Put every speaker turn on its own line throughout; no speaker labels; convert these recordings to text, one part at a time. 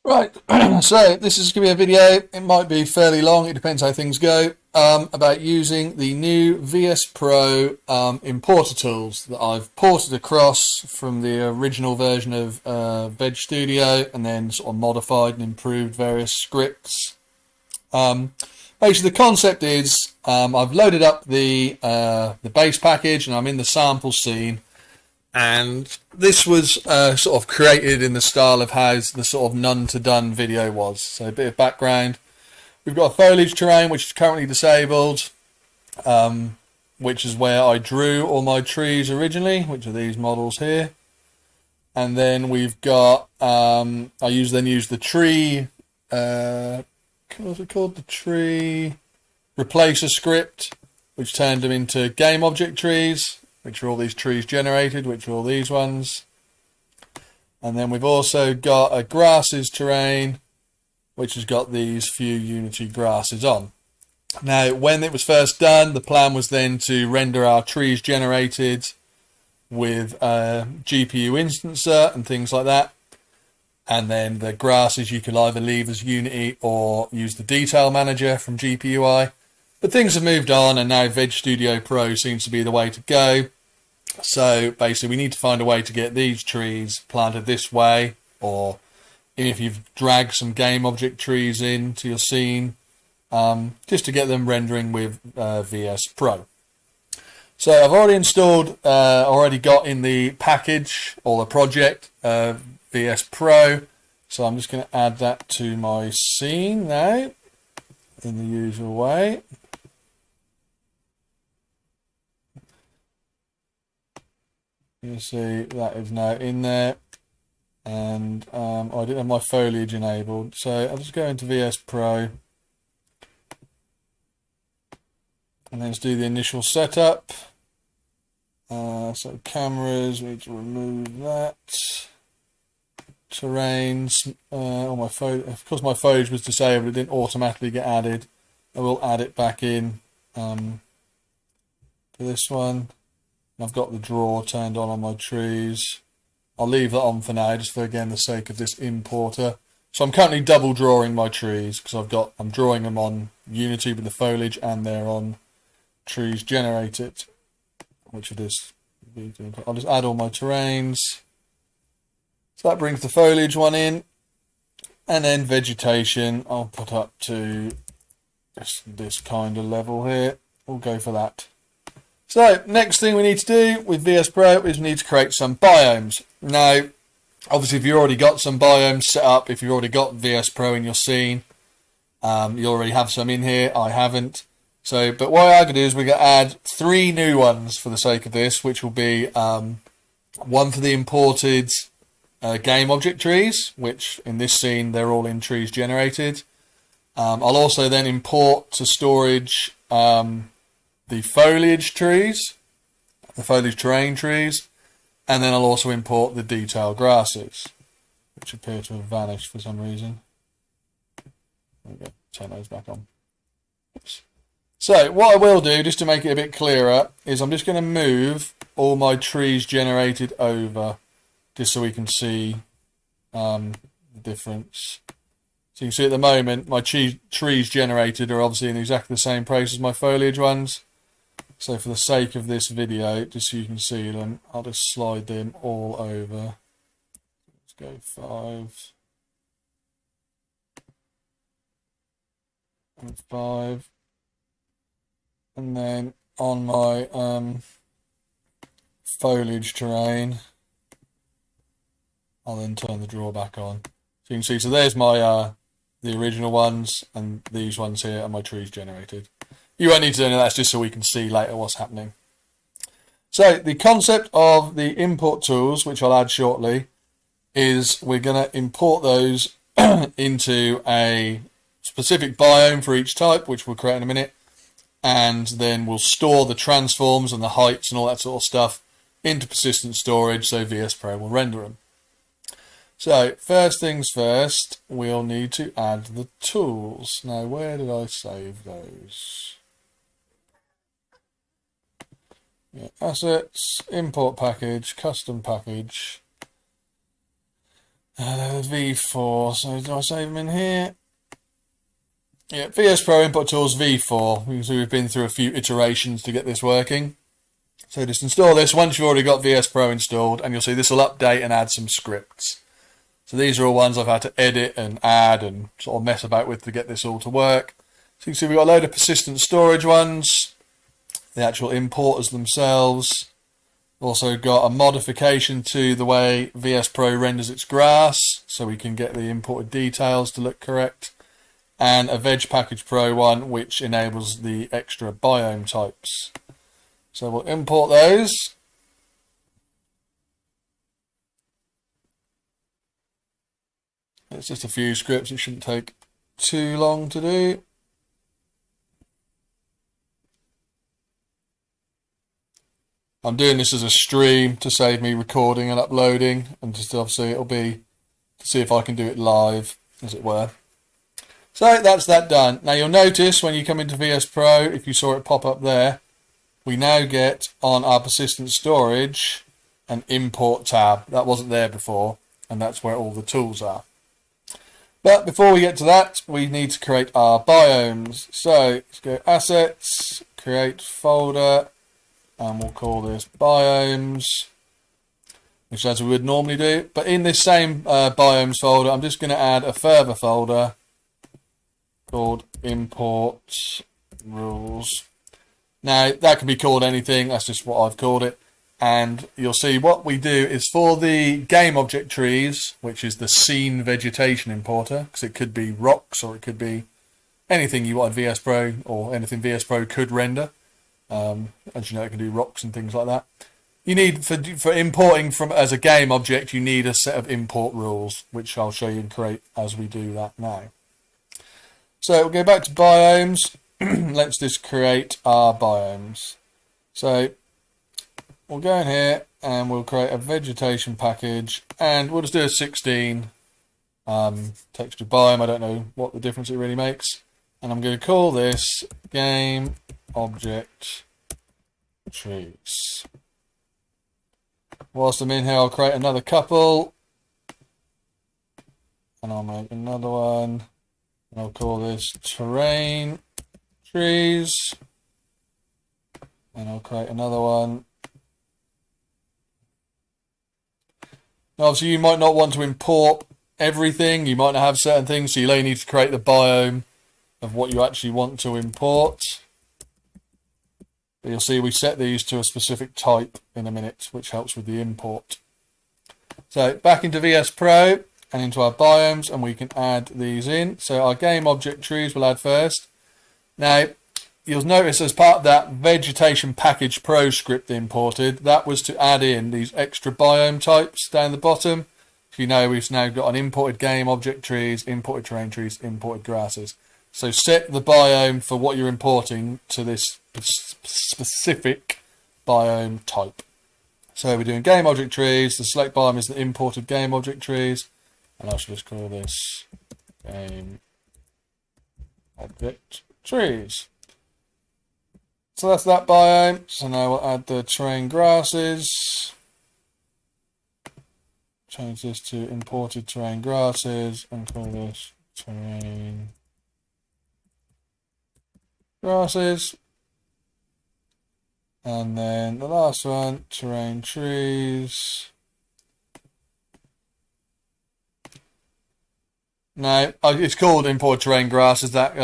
Right, so this is going to be a video, it might be fairly long, it depends how things go, about using the new VSPro importer tools that I've ported across from the original version of Veg Studio and then sort of modified and improved various scripts. Basically the concept is I've loaded up the base package and I'm in the sample scene. And this was sort of created in the style of how the sort of none to done video was. So a bit of background. We've got a foliage terrain which is currently disabled, which is where I drew all my trees originally, which are these models here. And then we've got, I then use the tree, what's it called? The tree replacer script, which turned them into GameObject trees, which are all these trees generated, which are all these ones. And then we've also got a grasses terrain, which has got these few Unity grasses on. Now, when it was first done, the plan was then to render our trees generated with a GPU instancer and things like that. And then the grasses you could either leave as Unity or use the detail manager from GPUI. But things have moved on and now Veg Studio Pro seems to be the way to go. So basically we need to find a way to get these trees planted this way, or if you've dragged some GameObject trees into your scene, just to get them rendering with VSPro. So I've already installed, already got in the package or the project VSPro. So I'm just going to add that to my scene now in the usual way. You see that is now in there, and I didn't have my foliage enabled, so I'll just go into VSPro and then just do the initial setup. So cameras, we need to remove that. Terrains, of course my foliage was disabled, it didn't automatically get added. I will add it back in to this one. I've got the draw turned on my trees. I'll leave that on for now, just for again the sake of this importer. So I'm currently double drawing my trees because I'm drawing them on Unity with the foliage and they're on trees generated, which it is. I'll just add all my terrains. So that brings the foliage one in, and then vegetation I'll put up to this kind of level here. We'll go for that. So, next thing we need to do with VSPro is we need to create some biomes. Now, obviously if you've already got some biomes set up, if you've already got VSPro in your scene, you already have some in here, I haven't. So, but what I'm going to do is we're going to add 3 new ones for the sake of this, which will be one for the imported GameObject trees, which in this scene they're all in trees generated. I'll also then import to storage the foliage trees, the foliage terrain trees, and then I'll also import the detail grasses, which appear to have vanished for some reason. There we go, turn those back on. Oops. So what I will do, just to make it a bit clearer, is I'm just going to move all my trees generated over, just so we can see the difference. So you can see at the moment, my trees generated are obviously in exactly the same place as my foliage ones. So for the sake of this video, just so you can see them, I'll just slide them all over. Let's go 5 and 5. And then on my foliage terrain, I'll then turn the draw back on. So you can see, so there's my the original ones, and these ones here are my trees generated. You won't need to do any of that, just so we can see later what's happening. So the concept of the import tools, which I'll add shortly, is we're going to import those into a specific biome for each type, which we'll create in a minute, and then we'll store the transforms and the heights and all that sort of stuff into persistent storage, so VSPro will render them. So first things first, we'll need to add the tools. Now where did I save those? Yeah, assets, import package, custom package. V4. So do I save them in here? Yeah, VSPro Input Tools V4. You can see we've been through a few iterations to get this working. So just install this once you've already got VSPro installed, and you'll see this will update and add some scripts. So these are all ones I've had to edit and add and sort of mess about with to get this all to work. So you can see we've got a load of persistent storage ones, the actual importers themselves. Also got a modification to the way VSPro renders its grass, so we can get the imported details to look correct. And a Veg Package Pro one, which enables the extra biome types. So we'll import those. It's just a few scripts, it shouldn't take too long to do. I'm doing this as a stream to save me recording and uploading, and just obviously it'll be to see if I can do it live, as it were. So that's that done. Now you'll notice when you come into VSPro, if you saw it pop up there, we now get on our persistent storage an import tab. That wasn't there before, and that's where all the tools are. But before we get to that, we need to create our biomes. So let's go Assets, Create Folder, and we'll call this Biomes, which is as we would normally do. But in this same Biomes folder, I'm just going to add a further folder called Import Rules. Now, that can be called anything. That's just what I've called it. And you'll see what we do is for the GameObject trees, which is the scene vegetation importer, because it could be rocks or it could be anything you want VSPro or anything VSPro could render. As you know, it can do rocks and things like that. You need, for importing from as a game object, you need a set of import rules, which I'll show you and create as we do that now. So we'll go back to biomes. Let's just create our biomes. So we'll go in here and we'll create a vegetation package, and we'll just do a 16 texture biome. I don't know what the difference it really makes. And I'm going to call this GameObject trees. Whilst I'm in here, I'll create another couple. And I'll make another one. And I'll call this terrain trees. And I'll create another one. Now, obviously, you might not want to import everything. You might not have certain things, so you'll only need to create the biome of what you actually want to import. But you'll see we set these to a specific type in a minute, which helps with the import. So back into VSPro and into our biomes, and we can add these in. So our GameObject trees we'll add first. Now, you'll notice as part of that Vegetation Package Pro script imported, that was to add in these extra biome types down the bottom. So you know we've now got an imported GameObject trees, imported terrain trees, imported grasses. So set the biome for what you're importing to this specific biome type. So we're doing GameObject trees. The select biome is the imported GameObject trees. And I should just call this GameObject trees. So that's that biome. So now we'll add the terrain grasses. Change this to imported terrain grasses and call this terrain grasses. And then the last one, terrain trees. Now, it's called import terrain grasses. That,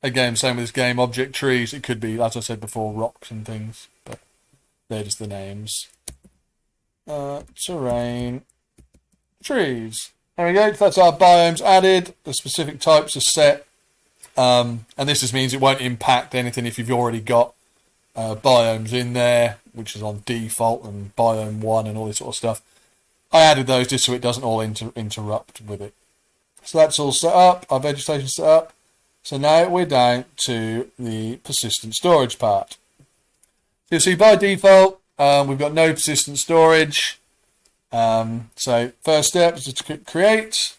again, same with this GameObject trees. It could be, as I said before, rocks and things, but they're just the names. Terrain trees. There we go. That's our biomes added. The specific types are set. And this just means it won't impact anything if you've already got biomes in there, which is on default, and biome 1 and all this sort of stuff. I added those just so it doesn't all interrupt with it. So that's all set up, our vegetation set up. So now we're down to the persistent storage part. So you'll see by default, we've got no persistent storage. So first step is to create.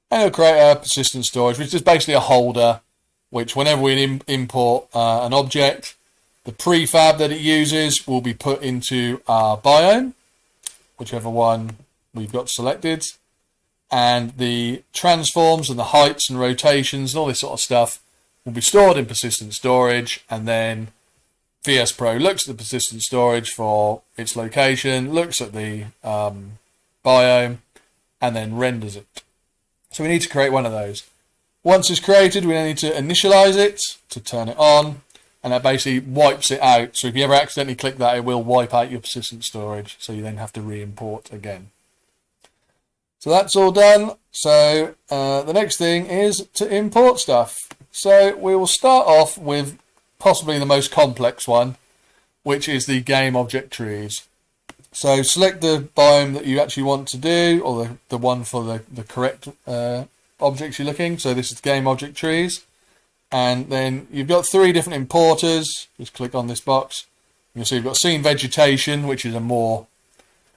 And it'll create a persistent storage, which is basically a holder, which whenever we import an object, the prefab that it uses will be put into our biome, whichever one we've got selected, and the transforms and the heights and rotations and all this sort of stuff will be stored in persistent storage, and then VSPro looks at the persistent storage for its location, looks at the biome, and then renders it. So we need to create one of those. Once it's created, we then need to initialize it to turn it on, and that basically wipes it out. So if you ever accidentally click that, it will wipe out your persistent storage, so you then have to re-import again. So that's all done. So the next thing is to import stuff. So we will start off with possibly the most complex one, which is the GameObject trees. So select the biome that you actually want to do, or the one for the correct objects you're looking. So this is GameObject trees. And then you've got 3 different importers. Just click on this box. You'll see you've got scene vegetation, which is a more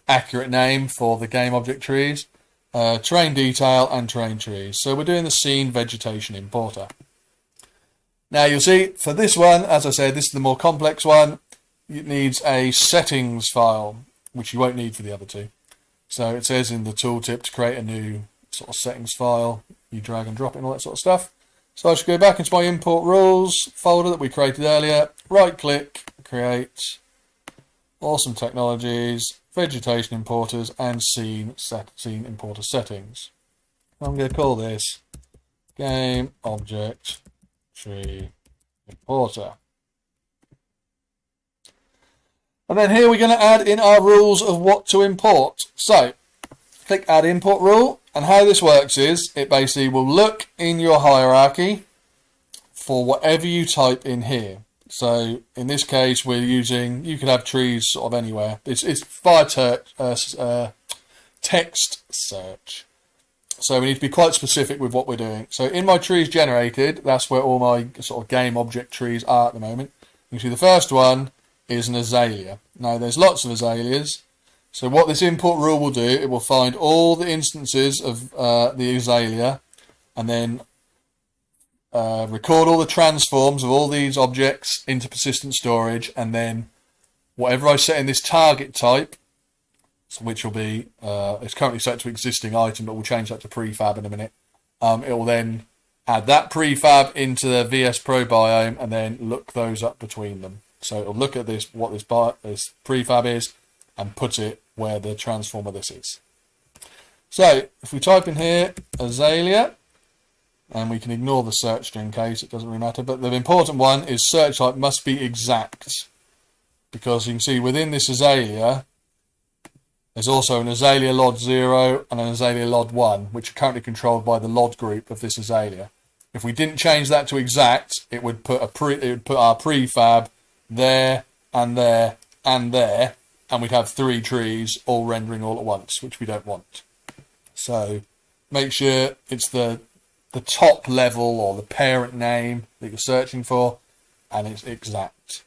accurate name for the GameObject trees. Terrain detail and terrain trees. So we're doing the scene vegetation importer. Now you'll see for this one, as I said, this is the more complex one. It needs a settings file, which you won't need for the other 2. So it says in the tooltip to create a new sort of settings file. You drag and drop it and all that sort of stuff. So I should go back into my import rules folder that we created earlier. Right click, create, awesome technologies, vegetation importers, and scene importer settings. I'm going to call this GameObject tree importer. And then here we're going to add in our rules of what to import. So click add import rule, and how this works is it basically will look in your hierarchy for whatever you type in here. So in this case we're using, you could have trees sort of anywhere. It's via text search. So we need to be quite specific with what we're doing. So in my trees generated, that's where all my sort of GameObject trees are at the moment. You can see the first one is an azalea. Now there's lots of azaleas. So what this import rule will do, it will find all the instances of the azalea, and then record all the transforms of all these objects into persistent storage, and then whatever I set in this target type, which will be, it's currently set to existing item, but we'll change that to prefab in a minute. It will then add that prefab into the VSPro biome and then look those up between them. So it'll look at this, what this prefab is, and put it where the transformer this is. So if we type in here azalea, and we can ignore the search string case, it doesn't really matter, but the important one is search type must be exact, because you can see within this azalea there's also an azalea LOD 0 and an azalea LOD 1, which are currently controlled by the LOD group of this azalea. If we didn't change that to exact, it would put our prefab there and there and there, and we'd have 3 trees all rendering all at once, which we don't want. So make sure it's the top level or the parent name that you're searching for, and it's exact.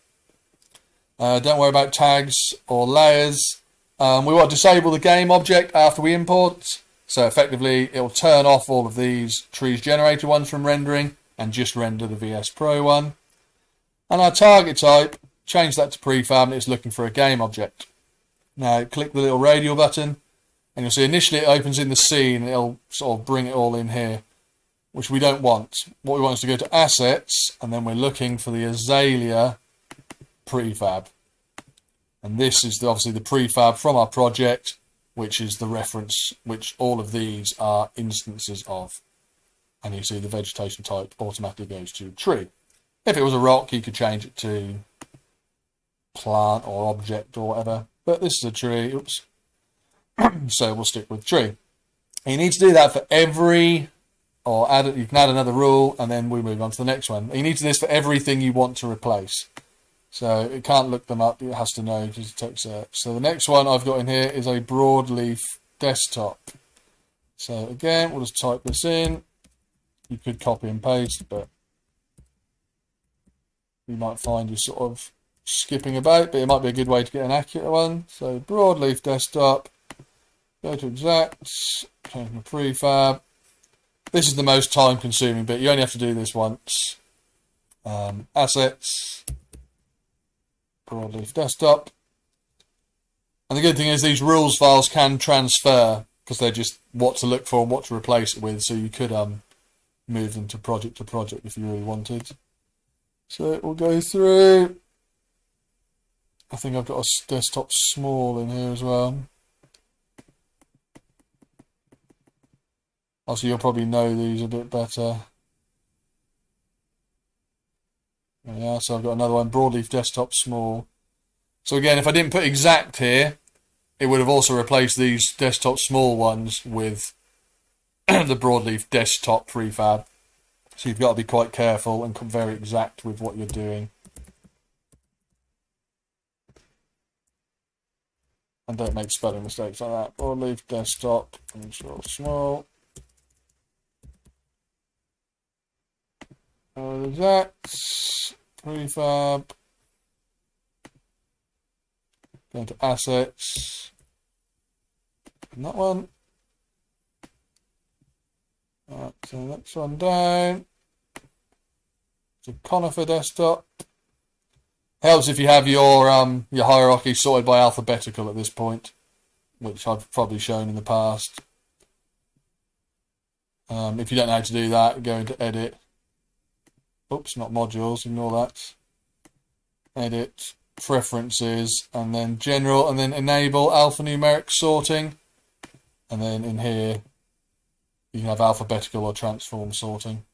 Don't worry about tags or layers. We want to disable the game object after we import, so effectively it will turn off all of these trees generated ones from rendering and just render the VSPro one. And our target type, change that to prefab, and it's looking for a game object. Now click the little radial button, and you'll see initially it opens in the scene, and it'll sort of bring it all in here, which we don't want. What we want is to go to assets, and then we're looking for the azalea prefab. And this is obviously the prefab from our project, which is the reference which all of these are instances of. And you see the vegetation type automatically goes to tree. If it was a rock, you could change it to plant or object or whatever. But this is a tree. Oops. So we'll stick with tree. And you need to do that for every, or you can add another rule, and then we move on to the next one. You need to do this for everything you want to replace. So it can't look them up, it has to know because it takes search. So the next one I've got in here is a broadleaf desktop. So again, we'll just type this in. You could copy and paste, but you might find you sort of skipping about, but it might be a good way to get an accurate one. So broadleaf desktop, go to exact, change my prefab. This is the most time consuming bit, you only have to do this once. Assets, broadleaf desktop, And the good thing is these rules files can transfer because they're just what to look for and what to replace it with. So you could move them to project if you really wanted. So it will go through. I think I've got a desktop small in here as well. Also, you'll probably know these a bit better. Yeah, so I've got another one, broadleaf desktop small. So again, if I didn't put exact here, it would have also replaced these desktop small ones with the broadleaf desktop prefab. So you've got to be quite careful and very exact with what you're doing. And don't make spelling mistakes like that. Broadleaf desktop, small. Exact prefab. Go to assets. And that one. Alright, so next one down. So conifer desktop. Helps if you have your hierarchy sorted by alphabetical at this point, which I've probably shown in the past. If you don't know how to do that, go into edit. Oops, not modules, ignore that. Edit, preferences, and then general, and then enable alphanumeric sorting. And then in here, you can have alphabetical or transform sorting.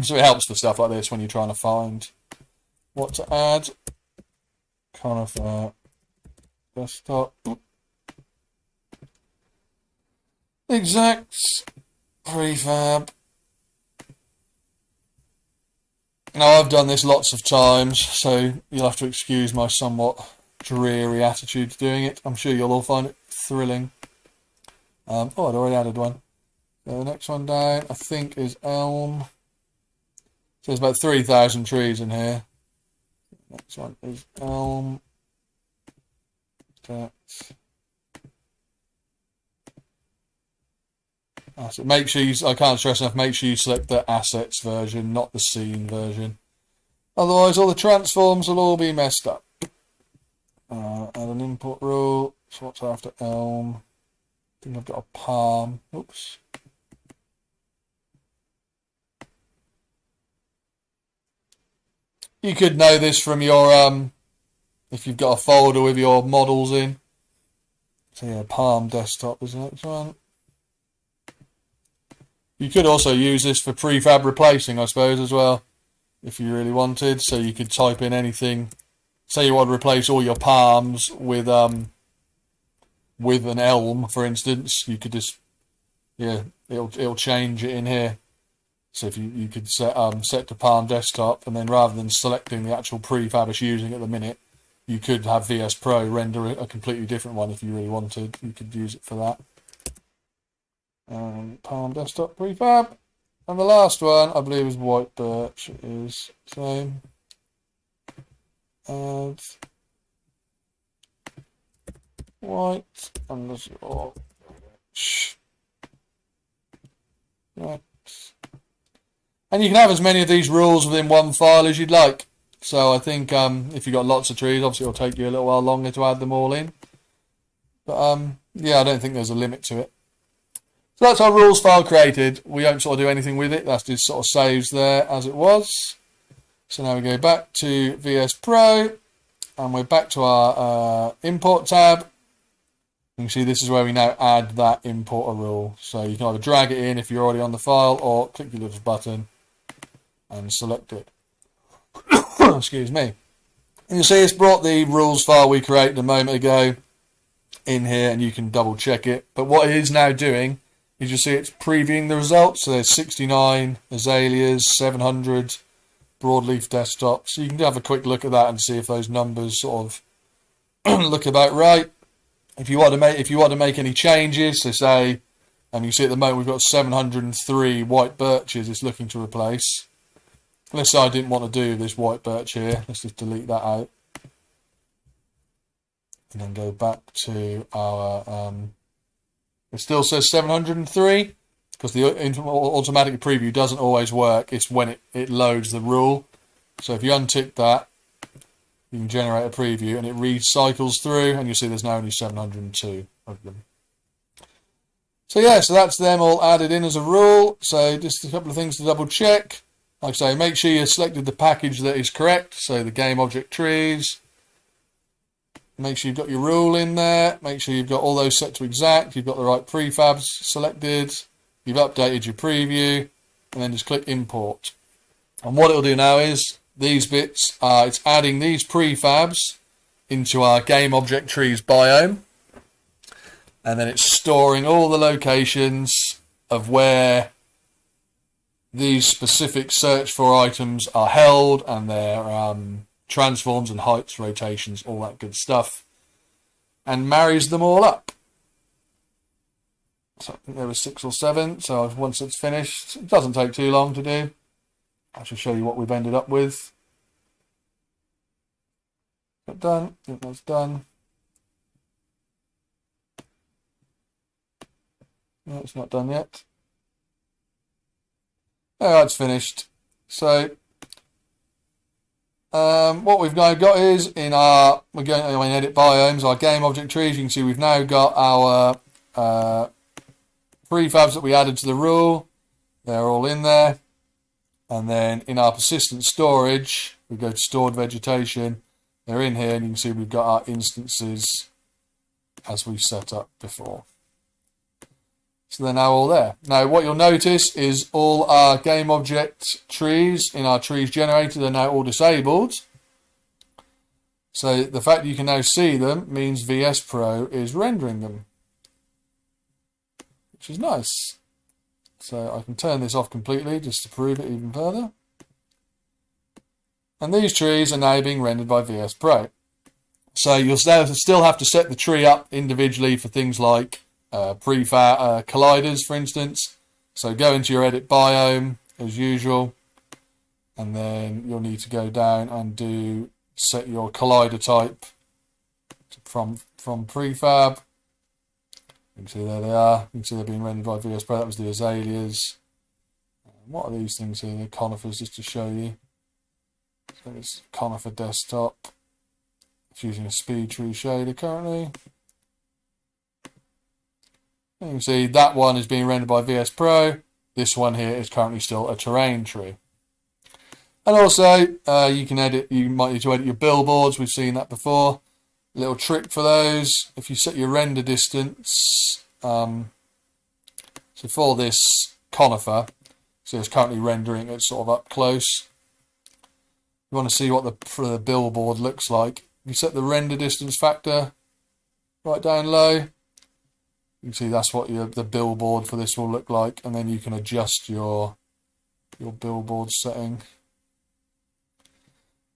So it helps for stuff like this when you're trying to find what to add. Conifer desktop. Exact prefab. Now I've done this lots of times, so you'll have to excuse my somewhat dreary attitude to doing it. I'm sure you'll all find it thrilling. Oh, I'd already added one. So the next one down, I think, is elm. So there's about 3,000 trees in here. Next one is elm. So make sure I can't stress enough, make sure you select the assets version, not the scene version. Otherwise, all the transforms will all be messed up. Add an import rule. So what's after elm? I think I've got a palm. Oops. You could know this from your, if you've got a folder with your models in. So yeah, palm desktop is the next one. You could also use this for prefab replacing, I suppose, as well, if you really wanted. So you could type in anything. Say you want to replace all your palms with an elm, for instance. You could just, yeah, it'll change it in here. So if you could set to palm desktop, and then rather than selecting the actual prefab it's using at the minute, you could have VSPro render a completely different one if you really wanted. You could use it for that. Palm desktop prefab, and the last one I believe is white birch. It is same. Add white underscore birch. Right. And you can have as many of these rules within one file as you'd like. So I think if you've got lots of trees, obviously it'll take you a little while longer to add them all in. But yeah, I don't think there's a limit to it. So that's our rules file created. We don't sort of do anything with it. That's just sort of saves there as it was. So now we go back to VSPro, and we're back to our import tab. You can see this is where we now add that importer rule. So you can either drag it in if you're already on the file, or click your little button and select it. Excuse me. And you'll see it's brought the rules file we created a moment ago in here, and you can double check it. But what it is now doing, you just see it's previewing the results. So there's 69 azaleas, 700 broadleaf desktop. So you can have a quick look at that and see if those numbers sort of look about right. If you want to make any changes, so say, and you see at the moment we've got 703 white birches it's looking to replace. Let's say I didn't want to do this white birch here. Let's just delete that out, and then go back to our. It still says 703 because the automatic preview doesn't always work. It's when it loads the rule. So if you untick that, you can generate a preview and it recycles through, and you'll see there's now only 702 of them. So yeah, so that's them all added in as a rule. So just a couple of things to double check. Like I say, make sure you selected the package that is correct. So the GameObject trees. Make sure you've got your rule in there. Make sure you've got all those set to exact. You've got the right prefabs selected. You've updated your preview. And then just click import. And what it'll do now is these bits, it's adding these prefabs into our GameObject trees biome. And then it's storing all the locations of where these specific search for items are held and their transforms and heights, rotations, all that good stuff. And marries them all up. So I think there was 6 or 7. So once it's finished, it doesn't take too long to do. I shall show you what we've ended up with. Is that done? I think that's done. No, it's not done yet. Oh, it's finished. So, what we've now got is in our, we're going to edit biomes, our GameObject trees. You can see we've now got our prefabs that we added to the rule. They're all in there. And then in our persistent storage, we go to stored vegetation. They're in here, and you can see we've got our instances as we set up before. So they're now all there. Now what you'll notice is all our GameObject trees in our trees generated are now all disabled. So the fact that you can now see them means VSPro is rendering them, which is nice. So I can turn this off completely just to prove it even further. And these trees are now being rendered by VSPro. So you'll still have to set the tree up individually for things like prefab colliders, for instance. So go into your edit biome as usual, and then you'll need to go down and set your collider type from prefab. You can see there they are. You can see they're being rendered by VSPro. That was the azaleas. What are these things here? The conifers, just to show you. So it's conifer desktop. It's using a speed tree shader currently. You can see that one is being rendered by VSPro. This one here is currently still a terrain tree. And also, you might need to edit your billboards. We've seen that before. A little trick for those. If you set your render distance, so for this conifer, so it's currently rendering it sort of up close. You want to see what the billboard looks like. You set the render distance factor right down low. You can see that's what the billboard for this will look like, and then you can adjust your billboard setting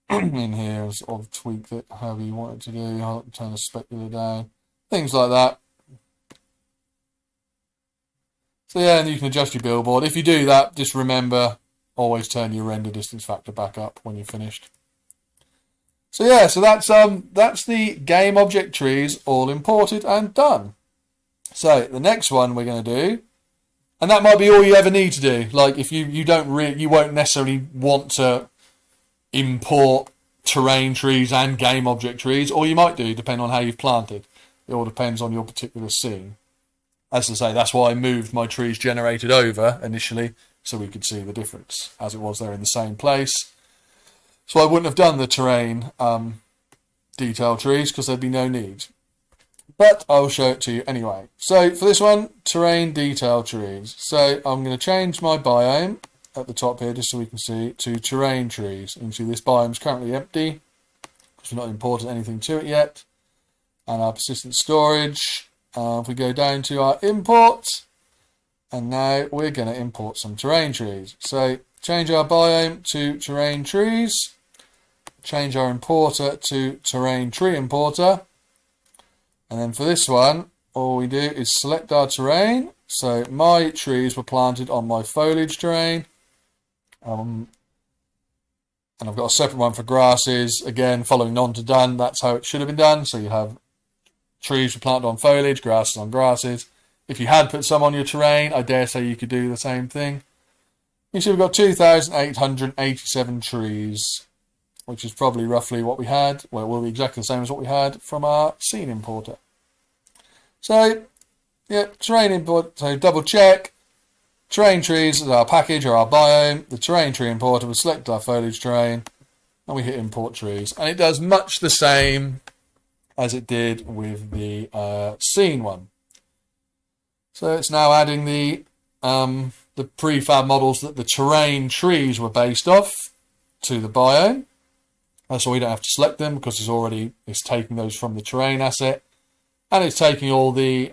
in here and sort of tweak it however you want it to do. I'll turn the specular down, things like that. So yeah, and you can adjust your billboard. If you do that, just remember, always turn your render distance factor back up when you're finished. So yeah, so that's the GameObject trees all imported and done. So the next one we're going to do, and that might be all you ever need to do. Like if you won't necessarily want to import terrain trees and GameObject trees, or you might do, depending on how you've planted. It all depends on your particular scene. As I say, that's why I moved my trees generated over initially, so we could see the difference as it was there in the same place. So I wouldn't have done the terrain detail trees because there'd be no need. But I'll show it to you anyway. So for this one, terrain detail trees. So I'm going to change my biome at the top here just so we can see to terrain trees. You can see this biome is currently empty because we've not imported anything to it yet. And our persistent storage. If we go down to our import, and now we're going to import some terrain trees. So change our biome to terrain trees. Change our importer to terrain tree importer. And then for this one, all we do is select our terrain. So my trees were planted on my foliage terrain. And I've got a separate one for grasses. Again, following none to done, that's how it should have been done. So you have trees were planted on foliage, grasses on grasses. If you had put some on your terrain, I dare say you could do the same thing. You see we've got 2,887 trees which is probably roughly what we had. Well, it will be exactly the same as what we had from our scene importer. So, yeah, terrain import. So double check. Terrain trees is our package or our biome. The terrain tree importer will select our foliage terrain, and we hit import trees. And it does much the same as it did with the scene one. So it's now adding the prefab models that the terrain trees were based off to the biome. So we don't have to select them because it's taking those from the terrain asset, and it's taking all the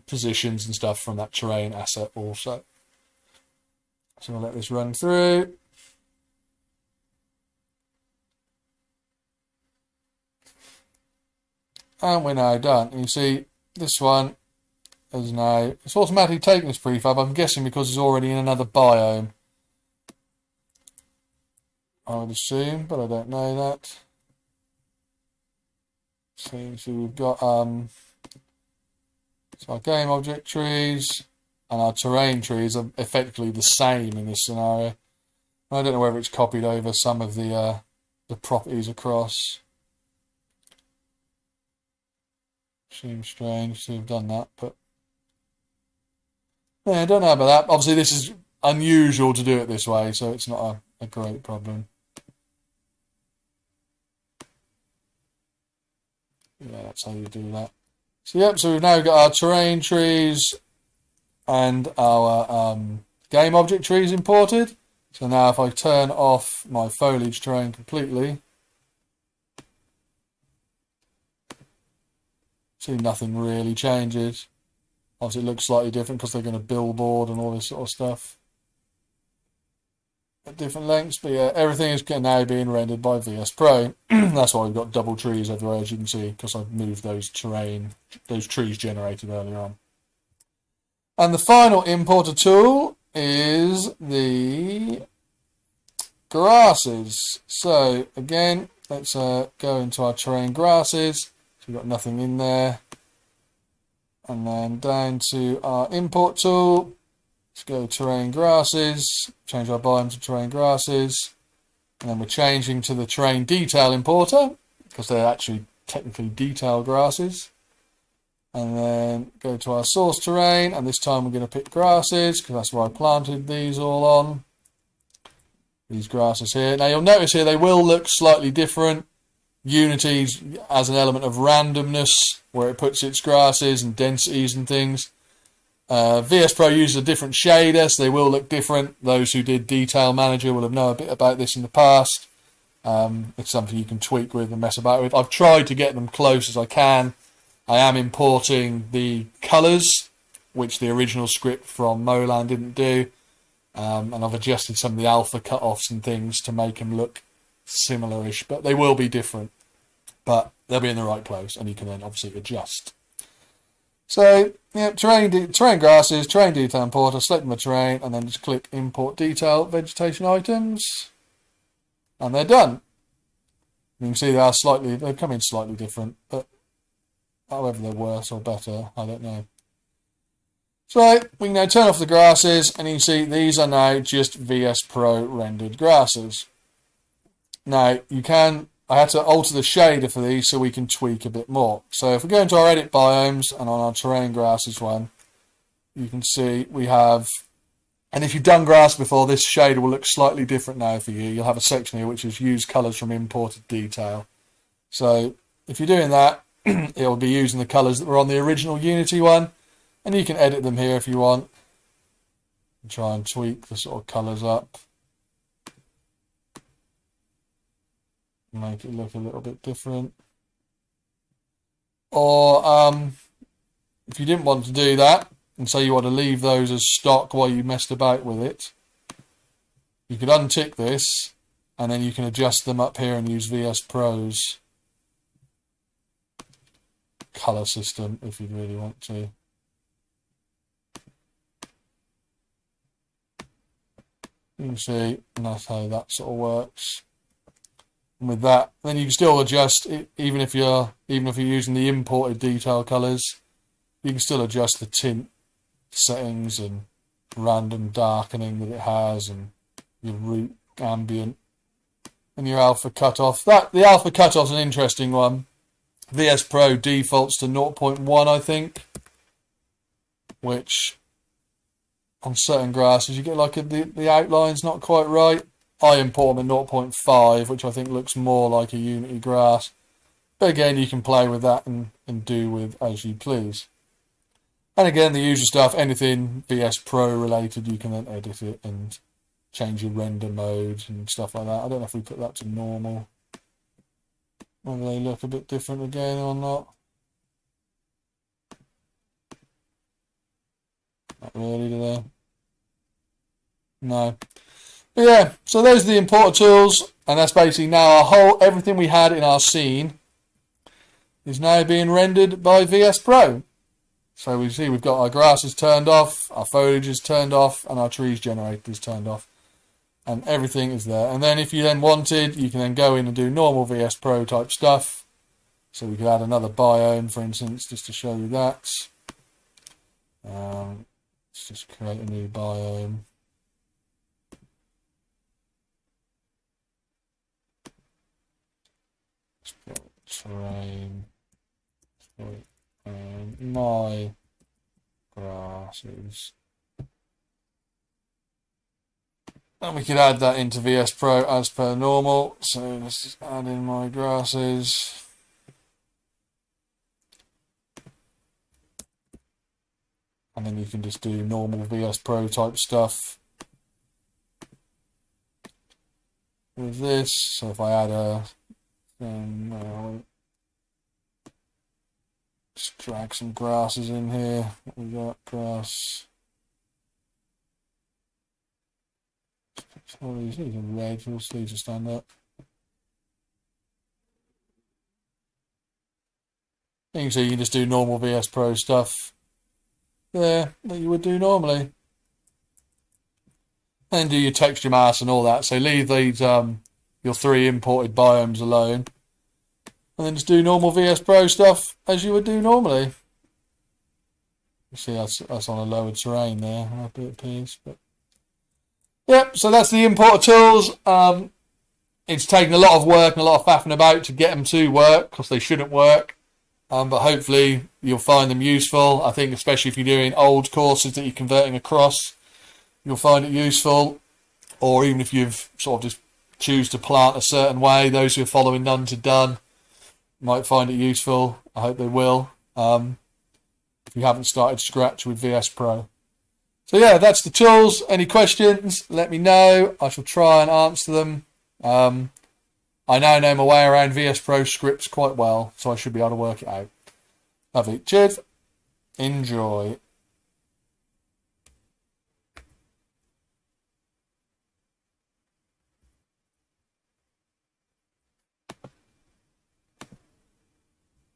positions and stuff from that terrain asset also. So I'll let this run through. And we're now done. You see this one is now, it's automatically taking this prefab, I'm guessing because it's already in another biome. I would assume, but I don't know that. So we've got so our game object trees and our terrain trees are effectively the same in this scenario. I don't know whether it's copied over some of the properties across. Seems strange to have done that, but yeah, I don't know about that. Obviously, this is unusual to do it this way, so it's not a great problem. Yeah, that's how you do that. So yep, so we've now got our terrain trees and our game object trees imported. So now if I turn off my foliage terrain completely, see nothing really changes. Obviously it looks slightly different because they're going to billboard and all this sort of stuff at different lengths, but yeah, everything is now being rendered by VSPro. That's why we've got double trees everywhere, as you can see, because I've moved those trees generated earlier on. And the final importer tool is the grasses. So again, let's go into our terrain grasses. So we've got nothing in there. And then down to our import tool. Let's go terrain grasses, change our biome to terrain grasses, and then we're changing to the terrain detail importer because they're actually technically detail grasses. And then go to our source terrain, and this time we're going to pick grasses because that's where I planted these all on. These grasses here. Now you'll notice here they will look slightly different. Unity's as an element of randomness where it puts its grasses and densities and things. VSPro uses a different shader, so they will look different. Those who did Detail Manager will have known a bit about this in the past. It's something you can tweak with and mess about with. I've tried to get them close as I can. I am importing the colours, which the original script from Molan didn't do. And I've adjusted some of the alpha cut-offs and things to make them look similar-ish, but they will be different. But they'll be in the right place, and you can then obviously adjust. So, yeah, terrain grasses, terrain detail importer, select my terrain, and then just click import detail vegetation items, and they're done. You can see they've come in slightly different, but however they're worse or better, I don't know. So we can now turn off the grasses, and you can see these are now just VSPro rendered grasses. Now I had to alter the shader for these so we can tweak a bit more. So if we go into our edit biomes and on our terrain grasses one, you can see we have, and if you've done grass before, this shader will look slightly different now for you. You'll have a section here which is use colours from imported detail. So if you're doing that, it'll be using the colours that were on the original Unity one, and you can edit them here if you want. And try and tweak the sort of colours up. Make it look a little bit different. Or if you didn't want to do that, and say you want to leave those as stock while you messed about with it, you could untick this, and then you can adjust them up here and use VSPro's colour system if you really want to. You can see, and that's how that sort of works. And with that, then you can still adjust even if you're using the imported detail colours. You can still adjust the tint settings and random darkening that it has, and your root ambient and your alpha cutoff. The alpha cutoff's an interesting one. VSPro defaults to 0.1, I think, which on certain grasses you get like the outline's not quite right. I import them at 0.5, which I think looks more like a Unity grass. But again, you can play with that and do with as you please. And again, the usual stuff, anything VSPro related, you can then edit it and change your render mode and stuff like that. I don't know if we put that to normal, whether they look a bit different again or not. Not really, do they? No. But yeah, so those are the importer tools, and that's basically now everything we had in our scene is now being rendered by VSPro. So we see we've got our grasses turned off, our foliage is turned off, and our trees generator is turned off. And everything is there. And then if you then wanted, you can then go in and do normal VSPro type stuff. So we could add another biome, for instance, just to show you that. Let's just create a new biome. Let's put terrain. My grasses. And we could add that into VSPro as per normal. So let's just add in my grasses. And then you can just do normal VSPro type stuff with this. So if I add just drag some grasses in here. What we got? Grass. All these are red. We'll see to stand up. You can see you can just do normal VSPro stuff there that you would do normally, and do your texture mask and all that. So leave these your 3 imported biomes alone. And then just do normal VSPro stuff as you would do normally. You see that's on a lower terrain there. How it appears, but yep. So that's the importer tools. It's taken a lot of work and a lot of faffing about to get them to work because they shouldn't work. But hopefully you'll find them useful. I think especially if you're doing old courses that you're converting across, you'll find it useful. Or even if you've sort of just choose to plant a certain way, those who are following none to done might find it useful. I hope they will. If you haven't started Scratch with VSPro. So yeah, that's the tools. Any questions, let me know. I shall try and answer them. I now know my way around VSPro scripts quite well, so I should be able to work it out. Lovely. Cheers. Enjoy.